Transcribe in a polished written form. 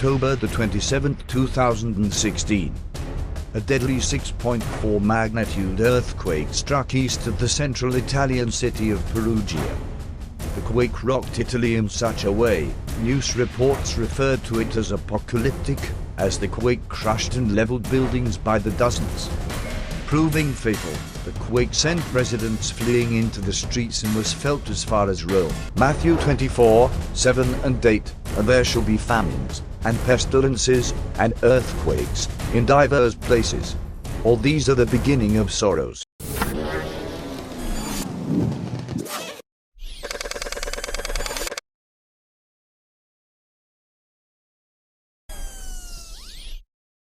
October the 27th, 2016. A deadly 6.4 magnitude earthquake struck east of the central Italian city of Perugia. The quake rocked Italy in such a way, news reports referred to it as apocalyptic, as the quake crushed and leveled buildings by the dozens. Proving fatal, the quake sent residents fleeing into the streets and was felt as far as Rome. Matthew 24:7 and 8, and there shall be famines, and pestilences, and earthquakes, in divers places. All these are the beginning of sorrows.